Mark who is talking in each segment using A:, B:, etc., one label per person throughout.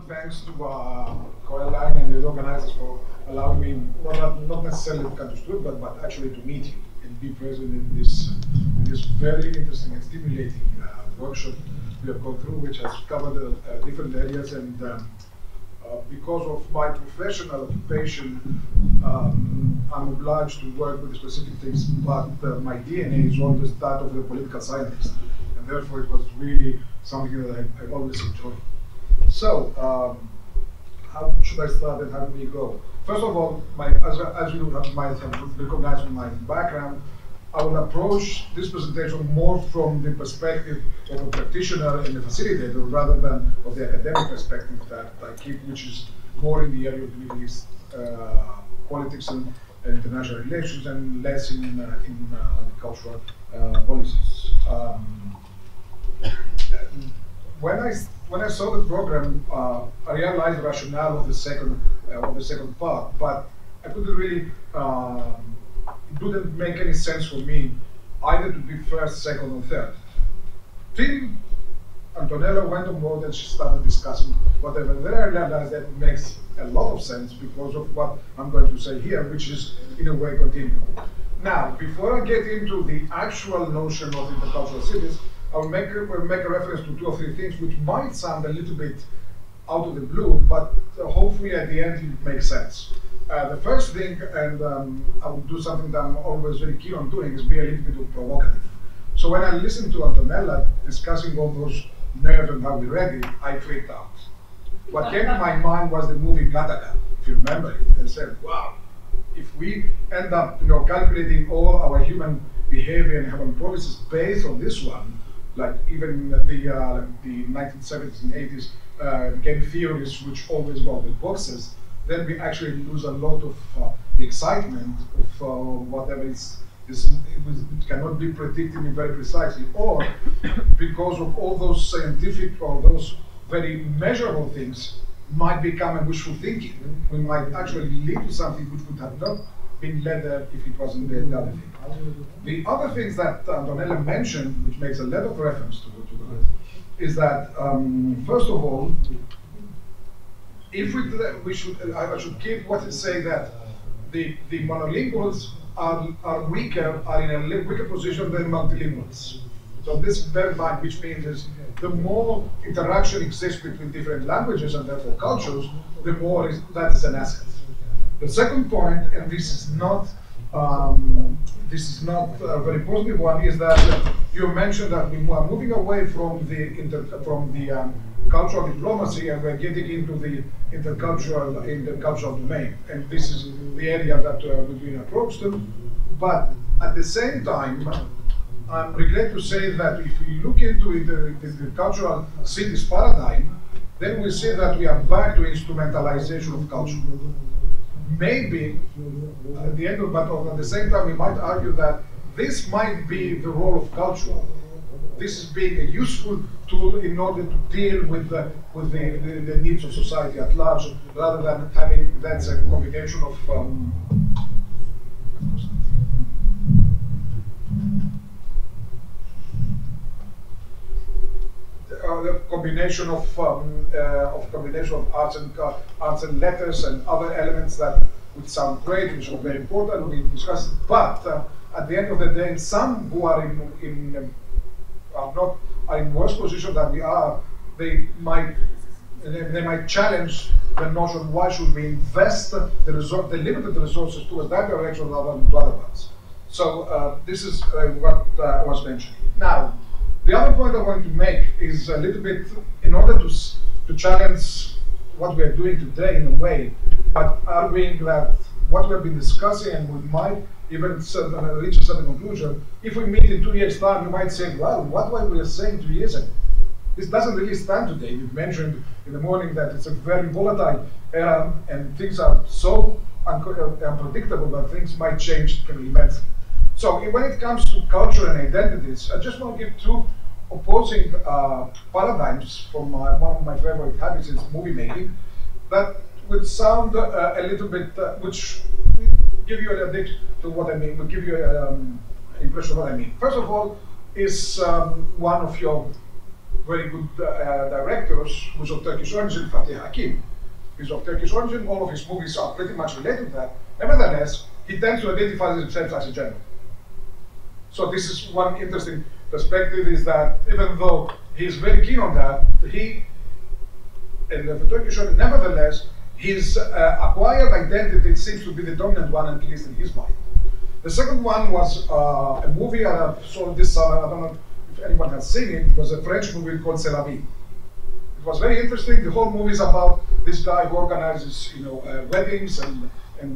A: thanks to Coraline and the organizers for allowing me, well, not necessarily to come to Stuttgart, but actually to meet you and be present in this very interesting and stimulating workshop we have gone through, which has covered different areas. And because of my professional occupation, I'm obliged to work with specific things, but my DNA is always that of the political scientist. And therefore, it was really something that I always enjoyed. So, how should I start and how do we go? First of all, as you might have recognized from my background, I will approach this presentation more from the perspective of a practitioner and a facilitator rather than of the academic perspective that I keep, which is more in the area of the Middle East politics and international relations, and less in the cultural policies. When I saw the program, I realized the rationale of the second part, but I couldn't really. It didn't make any sense for me either to be first, second, or third. Till Antonella went on board and she started discussing whatever. Then I realized that it makes a lot of sense because of what I'm going to say here, which is in a way continuum. Now, before I get into the actual notion of intercultural cities, I'll make a reference to two or three things which might sound a little bit out of the blue, but hopefully at the end it makes sense. The first thing, and I will do something that I'm always very keen on doing, is be a little bit provocative. So when I listened to Antonella discussing all those nerves and how we read it, I freaked out. What came to my mind was the movie Gattaca, if you remember it. I said, wow, if we end up calculating all our human behavior and human policies based on this one, like even the 1970s and 80s game theories which always go with boxes, then we actually lose a lot of the excitement of whatever it cannot be predicted very precisely, or because of all those scientific or those very measurable things might become a wishful thinking. We might actually lead to something which would have not been led there if it wasn't the other thing. The other things that Antonella mentioned, which makes a lot of reference to that, is that first of all, if I should keep what is saying that the monolinguals are weaker, are in a weaker position than multilinguals. So this bear in mind, which means is the more interaction exists between different languages and therefore cultures, the more that is an asset. The second point, and this is not a very positive one, is that you mentioned that we are moving away from the cultural diplomacy and we're getting into the intercultural domain. And this is the area that we've been approached to. But at the same time, I'm regret to say that if we look into the cultural cities paradigm, then we see that we are back to instrumentalization of culture. Maybe at the end of, but at the same time, we might argue that this might be the role of culture. This is being a useful tool in order to deal with the needs of society at large, rather than having that's a combination of the combination of arts and letters and other elements that would sound great, which are very important. We discussed it, but at the end of the day, some who are are in worse position than we are, they might challenge the notion: why should we invest the limited resources towards that direction rather than to other ones? So this is what I was mentioning. Now, the other point I want to make is a little bit in order to challenge what we are doing today in a way, but arguing that what we have been discussing and we might even reach a certain conclusion. If we meet in 2 years' time, we might say, well, what were we saying 2 years ago? This doesn't really stand today. You mentioned in the morning that it's a very volatile era and things are so unpredictable that things might change immensely. So when it comes to culture and identities, I just want to give two opposing paradigms from one of my favorite habits is movie making that would sound a little bit, which give you an addiction to what I mean, will give you an impression of what I mean. First of all, is one of your very good directors who's of Turkish origin, Fatih Akin. He's of Turkish origin, all of his movies are pretty much related to that. Nevertheless, he tends to identify himself as a general. So this is one interesting perspective, is that even though he's very keen on that, he, in the Turkish origin, nevertheless, his acquired identity seems to be the dominant one, at least in his mind. The second one was a movie I saw this summer. I don't know if anyone has seen it. It was a French movie called C'est la vie. It was very interesting. The whole movie is about this guy who organizes, weddings and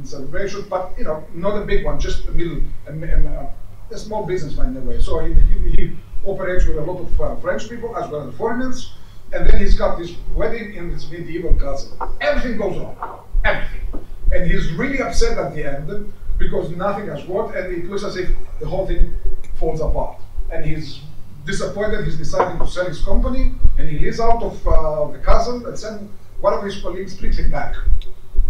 A: celebrations, but not a big one, just a small businessman in a way. So he operates with a lot of French people as well as foreigners, and then he's got this wedding in this medieval castle. Everything goes wrong, everything, and he's really upset at the end because nothing has worked, and it looks as if the whole thing falls apart. And he's disappointed. He's deciding to sell his company, and he leaves out of the castle, and then one of his colleagues brings him back.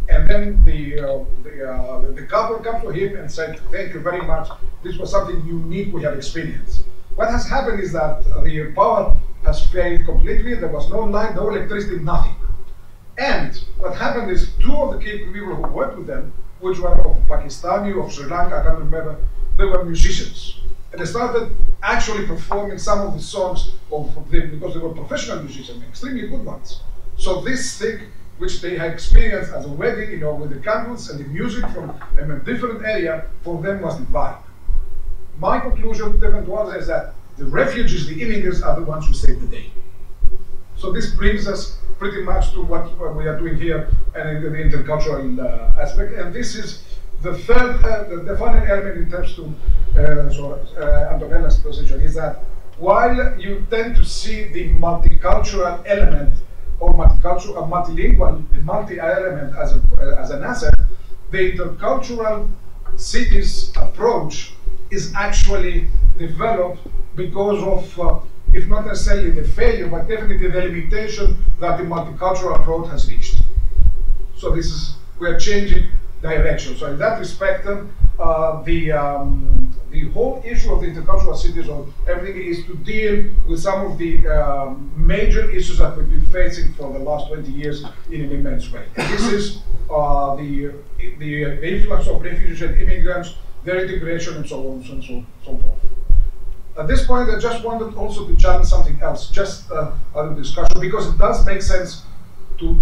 A: And then the couple comes to him and said, "Thank you very much. This was something unique we have experienced." What has happened is that the power has failed completely. There was no light, no electricity, nothing. And what happened is two of the key people who worked with them, which were of Pakistani, of Sri Lanka, I can't remember, they were musicians. And they started actually performing some of the songs of them because they were professional musicians, extremely good ones. So this thing, which they had experienced as a wedding, with the candles and the music from a different area, for them was divine. My conclusion was is that the refugees, the immigrants, are the ones who save the day. So this brings us pretty much to what we are doing here and in the intercultural aspect. And this is the third, the final element in terms to Antonella's position, is that while you tend to see the multicultural element or multilingual, the multi-element as an asset, the intercultural cities approach is actually developed because of, if not necessarily the failure, but definitely the limitation that the multicultural approach has reached. So we are changing direction. So in that respect, the whole issue of the intercultural cities or everything is to deal with some of the major issues that we've been facing for the last 20 years in an immense way. This is the influx of refugees and immigrants, their integration, and so on and so forth. At this point, I just wanted also to challenge something else, just a discussion, because it does make sense to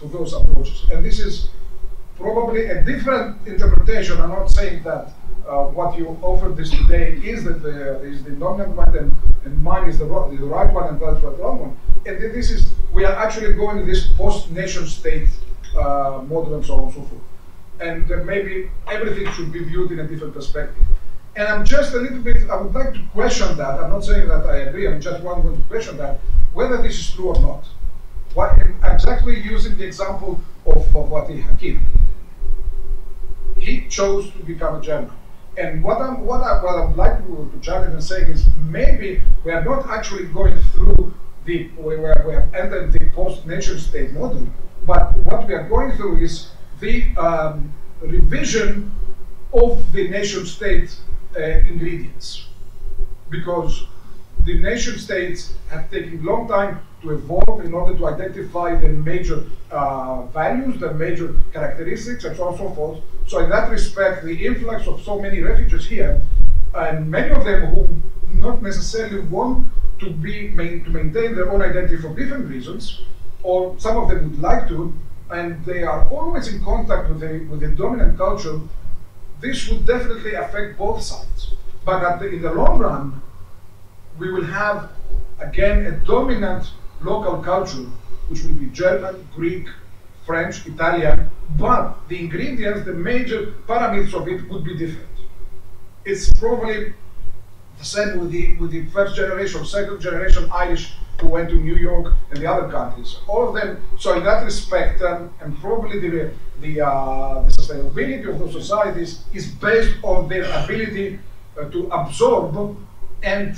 A: those approaches. And this is probably a different interpretation. I'm not saying that what you offered this today is the dominant one, and mine is the right one, and that's the wrong one. And this is, we are actually going to this post-nation state model and so on and so forth. And maybe everything should be viewed in a different perspective. And I'm just a little bit, I would like to question that. I'm not saying that I agree, I'm just going to question that, whether this is true or not. I'm exactly using the example of Fatih Akin. He chose to become a general. And what I would like to challenge and say is, maybe we are not actually going through where we have entered the post-nation state model, but what we are going through is the revision of the nation state ingredients, because the nation states have taken a long time to evolve in order to identify the major values, the major characteristics, and so on and so forth. So in that respect, the influx of so many refugees here, and many of them who not necessarily want to maintain their own identity for different reasons, or some of them would like to, and they are always in contact with the dominant culture, this would definitely affect both sides. But in the long run, we will have, again, a dominant local culture, which will be German, Greek, French, Italian, but the ingredients, the major parameters of it would be different. It's probably the same with the first generation, second generation Irish who went to New York and the other countries. All of them, so in that respect, and probably the sustainability of those societies is based on their ability to absorb and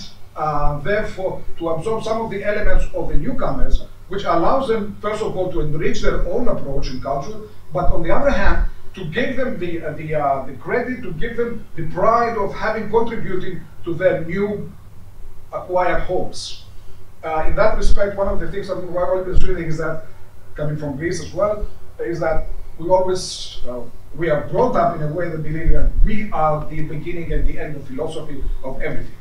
A: therefore to absorb some of the elements of the newcomers, which allows them, first of all, to enrich their own approach in culture, but on the other hand, to give them the credit, to give them the pride of having contributed to their new acquired homes. In that respect, one of the things that we're always reading is that, coming from Greece as well, is that we are brought up in a way that believe that we are the beginning and the end of philosophy of everything.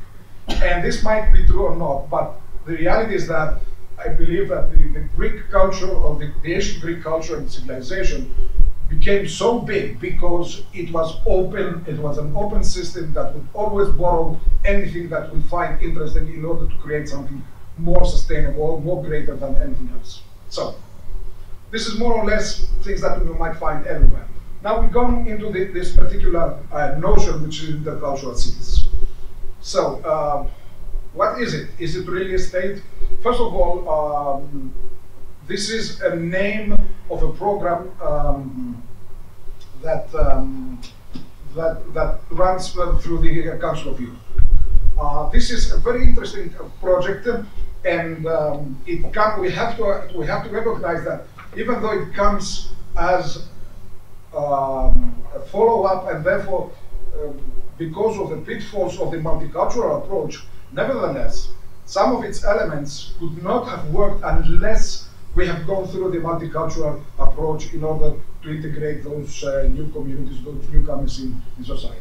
A: And this might be true or not, but the reality is that I believe that the Greek culture, or the ancient Greek culture and civilization, became so big because it was open, it was an open system that would always borrow anything that we find interesting in order to create something more sustainable, more greater than anything else. So, this is more or less things that we might find everywhere. Now we've gone into this particular notion, which is intercultural cities. So, what is it? Is it really a state? First of all, this is a name of a program that runs through the Council of Europe. This is a very interesting project, and we have to recognize that even though it comes as a follow-up, and therefore because of the pitfalls of the multicultural approach, nevertheless, some of its elements could not have worked unless we have gone through the multicultural approach in order to integrate those new communities, those newcomers in society.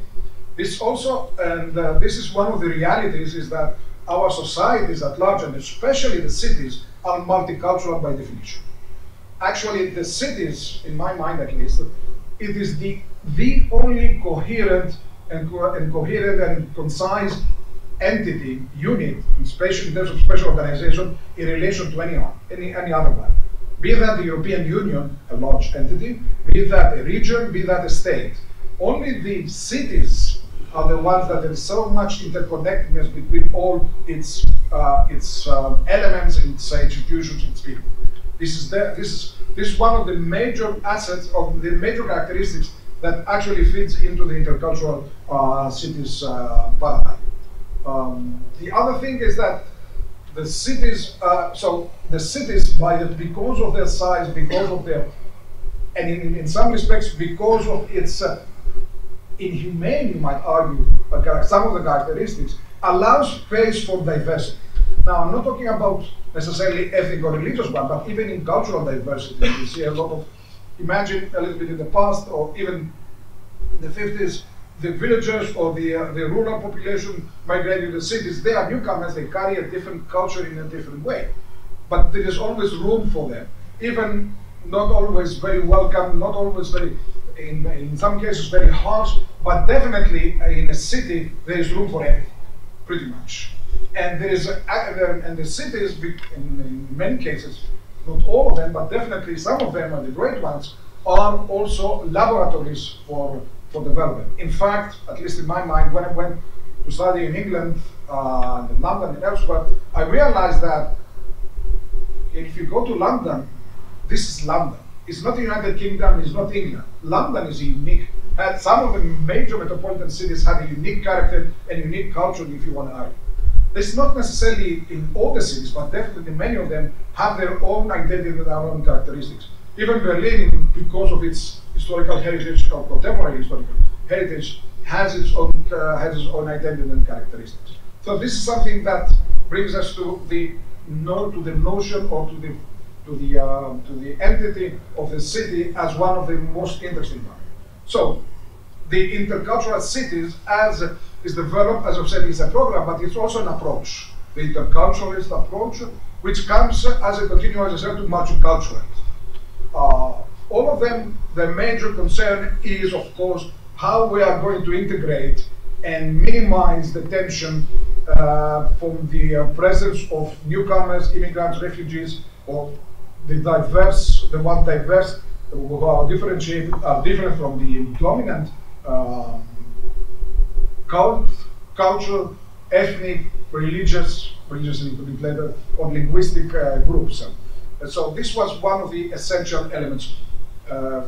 A: This also, and this is one of the realities, is that our societies at large, and especially the cities, are multicultural by definition. Actually, the cities, in my mind at least, it is the only coherent and concise entity, unit, in terms of special organization, in relation to any other one. Be that the European Union, a large entity, be that a region, be that a state. Only the cities are the ones that have so much interconnectedness between all its elements, its institutions, its people. This is one of the major assets, of the major characteristics that actually fits into the intercultural cities paradigm. The other thing is that the cities, because of their size, because of their, and in some respects, because of its inhumane, you might argue, some of the characteristics, allows space for diversity. Now, I'm not talking about necessarily ethnic or religious one, but even in cultural diversity, you see a lot of, imagine a little bit in the past, or even in the 50s, the villagers or the rural population migrating to the cities, they are newcomers, they carry a different culture in a different way. But there is always room for them, even not always very welcome, not always very, in some cases very harsh, but definitely in a city there is room for everything, pretty much. And there is, and the cities, in many cases, not all of them, but definitely some of them, and the great ones, are also laboratories for development. In fact, at least in my mind, when I went to study in England, in London and elsewhere, I realized that if you go to London, this is London. It's not the United Kingdom, it's not England. London is unique. And some of the major metropolitan cities have a unique character and unique culture, if you want to argue. It's not necessarily in all the cities, but definitely many of them have their own identity and their own characteristics. Even Berlin, because of its historical heritage, or contemporary historical heritage, has its own identity and characteristics. So this is something that brings us to the notion, or to the entity of the city as one of the most interesting ones. So the intercultural cities, as is developed, as I've said, is a program, but it's also an approach. The interculturalist approach, which comes as a continuous, as I said, to multiculturalism. All of them, the major concern is, of course, how we are going to integrate and minimize the tension from the presence of newcomers, immigrants, refugees, or the one diverse, who are different from the dominant cultural, ethnic, religious a little bit later, or linguistic groups. So this was one of the essential elements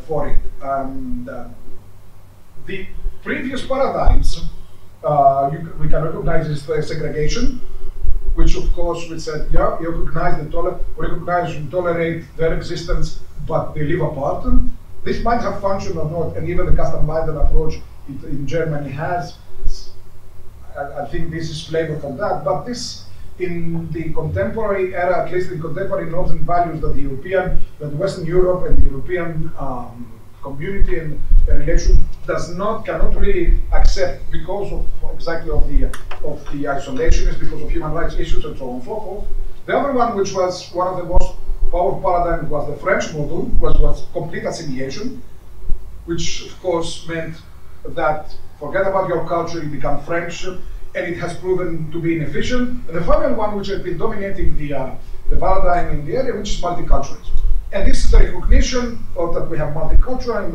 A: for it. And the previous paradigms, we can recognize as segregation, which of course we said, yeah, you recognize and tolerate their existence, but they live apart. This might have functioned or not, and even the Kastenmeier approach in Germany has. I think this is flavor from that, but this in the contemporary era, at least in contemporary norms and values that Western Europe and the European community and relation cannot really accept because of exactly of the isolationists, because of human rights issues and so on and so forth. The other one, which was one of the most powerful paradigms, was the French model, was complete assimilation, which of course meant that forget about your culture, you become French, and it has proven to be inefficient. And the final one, which has been dominating the paradigm in the area, which is multiculturalism. And this is the recognition of that we have multicultural, and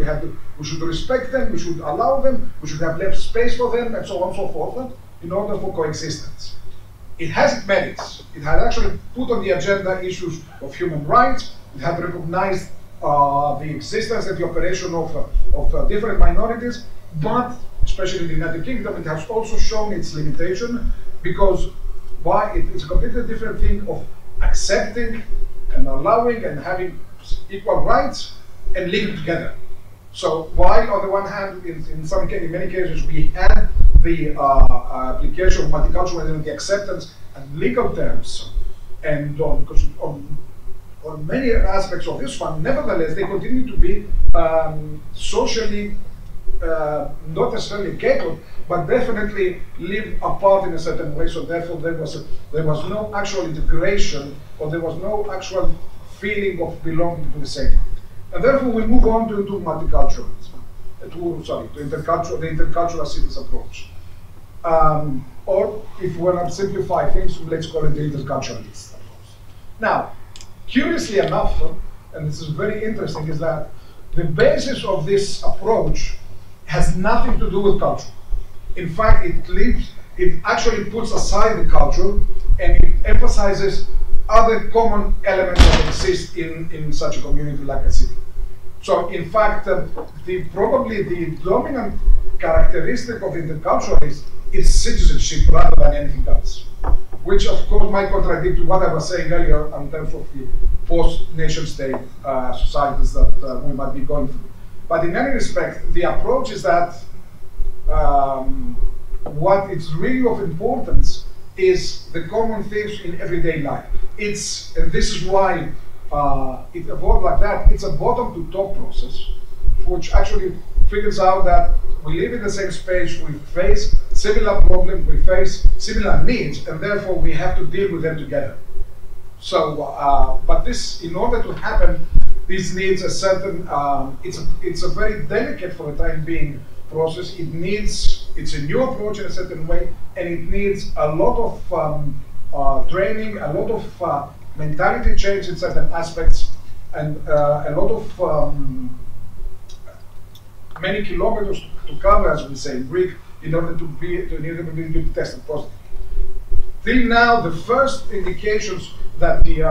A: we should respect them, we should allow them, we should have left space for them, and so on and so forth, in order for coexistence. It has its merits. It had actually put on the agenda issues of human rights. It had recognized the existence and the operation of different minorities, but especially in the United Kingdom, it has also shown its limitation, because it's a completely different thing of accepting and allowing and having equal rights and living together. So while on the one hand, in many cases, we had the application of multiculturalism, the acceptance and legal terms, and on many aspects of this one, nevertheless, they continue to be socially not necessarily capable, but definitely live apart in a certain way. So therefore, there was no actual integration, or there was no actual feeling of belonging to the same. And therefore, we move on to multiculturalism, the intercultural cities approach. Or if we want to simplify things, let's call it the interculturalist approach. Now, curiously enough, and this is very interesting, is that the basis of this approach has nothing to do with culture. In fact, it actually puts aside the culture and it emphasizes other common elements that exist in such a community like a city. So in fact, probably the dominant characteristic of interculturalism is citizenship rather than anything else, which of course might contradict what I was saying earlier in terms of the post-nation state societies that we might be going through. But in any respect, the approach is that what is really of importance is the common things in everyday life. And this is why it evolved like that. It's a bottom-to-top process, which actually figures out that we live in the same space, we face similar problems, we face similar needs, and therefore we have to deal with them together. So, but this, in order to happen, this needs a certain, it's a very delicate for the time being process. It's a new approach in a certain way, and it needs a lot of training, a lot of mentality change in certain aspects, and a lot of many kilometers to cover, as we say in Greek, in order to be tested positive. Till now, the first indications that the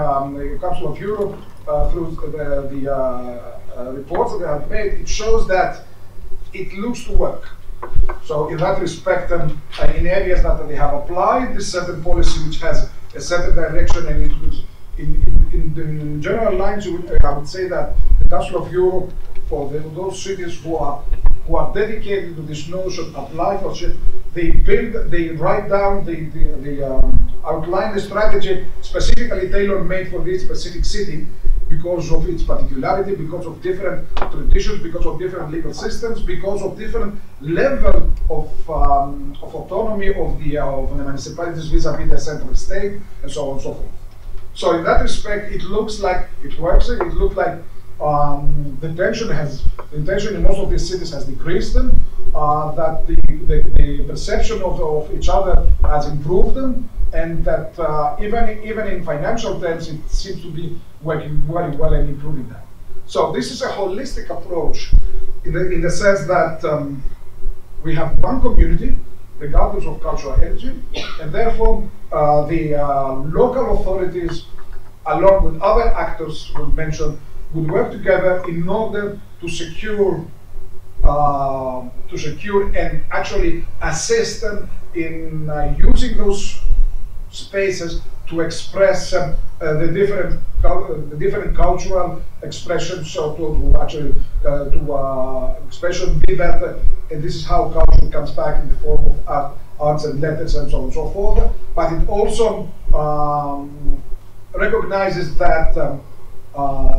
A: Council of Europe, through the reports that they have made, it shows that it looks to work. So in that respect, in areas that they have applied this certain policy, which has a certain direction, and it was in general lines, I would say that the Council of Europe, for those cities who are dedicated to this notion, apply for it, they write down, outline the strategy specifically tailor-made for this specific city, because of its particularity, because of different traditions, because of different legal systems, because of different level of autonomy of the municipalities vis-a-vis the central state, and so on and so forth. So in that respect, it looks like it works. It looks like the tension in most of these cities has decreased, that the perception of each other has improved, and that even in financial terms, it seems to be working very well and improving that. So this is a holistic approach in the sense that we have one community, regardless of cultural energy, and therefore the local authorities, along with other actors we mentioned, would work together in order to secure and actually assist them in using those spaces to express the different cultural expressions, so to actually expression be that, and this is how culture comes back in the form of art arts and letters and so on and so forth. But it also recognizes that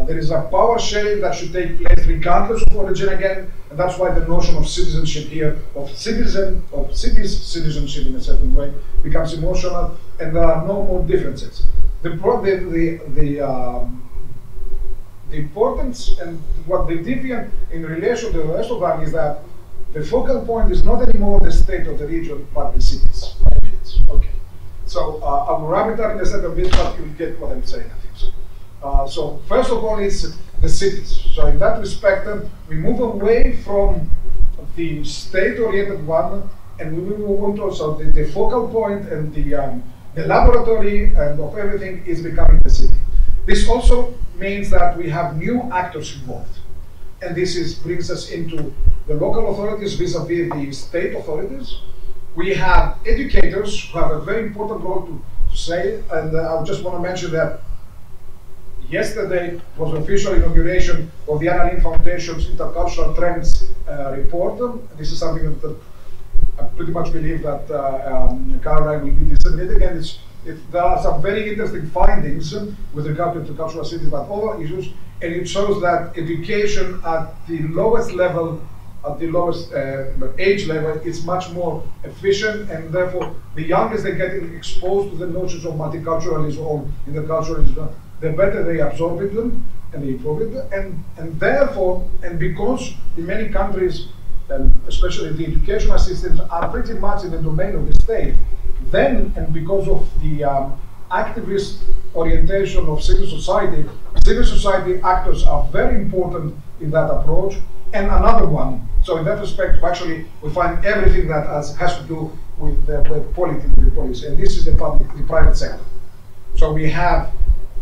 A: there is a power sharing that should take place regardless of origin again, and that's why the notion of citizenship here, of cities citizenship in a certain way, becomes emotional, and there are no more differences. The importance and what the deviant in relation to the rest of them is that the focal point is not anymore the state of the region, but the cities. Okay. So I will wrap it up in a second bit, but you'll get what I'm saying, I think so. So first of all, it's the cities. So in that respect, we move away from the state-oriented one, and we move on to also the focal point and the laboratory and of everything is becoming the city. This also means that we have new actors involved. And this brings us into the local authorities vis-a-vis the state authorities. We have educators who have a very important role to say, and I just want to mention that yesterday was the official inauguration of the Anna Lindh Foundation's Intercultural Trends report. This is something that I pretty much believe that Caroline will be disseminating, and there are some very interesting findings with regard to intercultural cities, but other issues, and it shows that education at the lowest level, at the lowest age level, is much more efficient, and therefore the youngest they get exposed to the notions of multiculturalism or interculturalism, the better they absorb it and they improve it, and therefore, and because in many countries, and especially the educational systems are pretty much in the domain of the state, then, and because of the activist orientation of civil society actors are very important in that approach. And another one, so in that respect, actually, we find everything that has to do with policy, and this is the private sector. So we have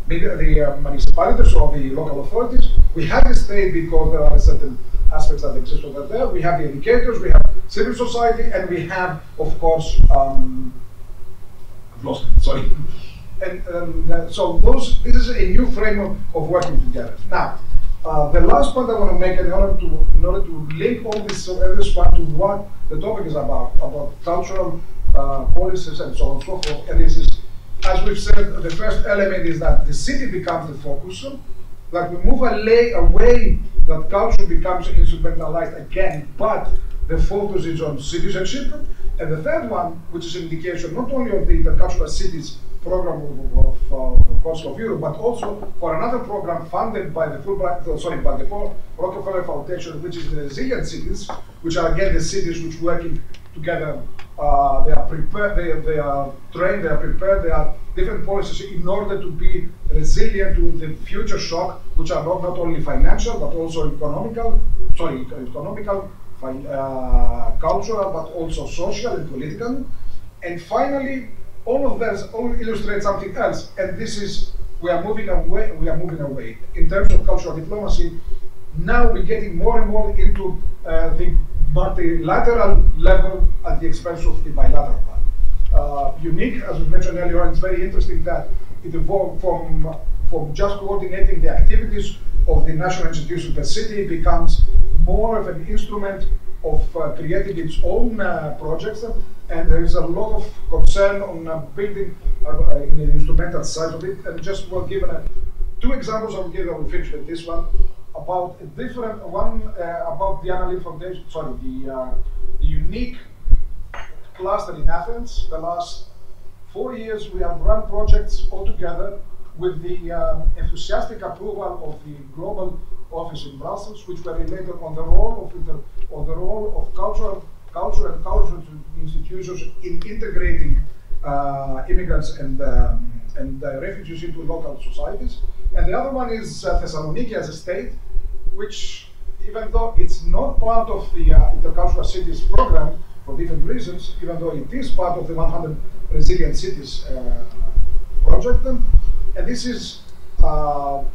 A: the municipalities or the local authorities. We have the state because there are certain aspects that exist over there. We have the educators, we have civil society, and we have, of course, I've lost it, sorry. And so this is a new framework of working together. Now, the last point I want to make, in order to link all this part to what the topic is about cultural policies and so on and so forth, and this is, as we've said, the first element is that the city becomes the focus, that we move away, that culture becomes instrumentalized again, but the focus is on citizenship. And the third one, which is an indication not only of the Intercultural Cities program of the Council of Europe, but also for another program funded by the Rockefeller Foundation, which is the Resilient Cities, which are again the cities which working together. They are prepared, they are trained, they are prepared, they are different policies in order to be resilient to the future shock, which are not only financial, but also economical, cultural, but also social and political. And finally, all of this illustrates something else, and this is we are moving away. In terms of cultural diplomacy, now we're getting more and more into the multilateral level at the expense of the bilateral one. Unique, as we mentioned earlier, it's very interesting that it evolved from just coordinating the activities of the national institution of the city, becomes more of an instrument of creating its own projects, and there is a lot of concern on building in the instrumental side of it. And just well given two examples I will give, I will finish with this one, about a different one, about the Anna Lindh Foundation, the unique cluster in Athens. The last 4 years we have run projects all together with the enthusiastic approval of the Global Office in Brussels, which were related on the role of culture and cultural institutions in integrating immigrants and refugees into local societies. And the other one is Thessaloniki as a state, which, even though it's not part of the Intercultural Cities program for different reasons, even though it is part of the 100 Resilient Cities project, and this is the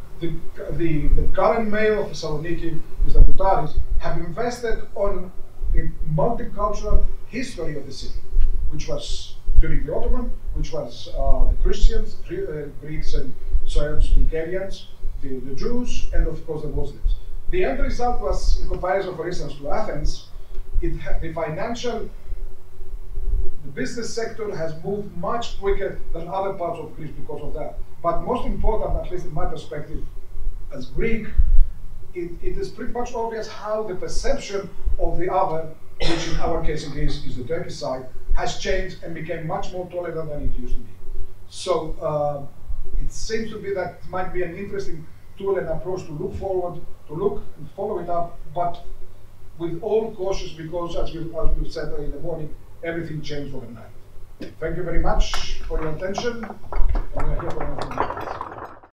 A: current mayor of Thessaloniki, Mr. Koutaris, have invested on the multicultural history of the city, which was during the Ottoman, which was the Christians, Greeks and Serbs, Bulgarians, the Jews, and of course the Muslims. The end result was, in comparison, for instance, to Athens, it had the financial The business sector has moved much quicker than other parts of Greece because of that. But most important, at least in my perspective, as Greek, it is pretty much obvious how the perception of the other, which in our case in Greece is the Turkish side, has changed and became much more tolerant than it used to be. So it seems to be that it might be an interesting tool and approach to look forward, to look and follow it up, but with all cautious, because as we've said in the morning, everything changed overnight. Thank you very much for your attention. And we're here for anything.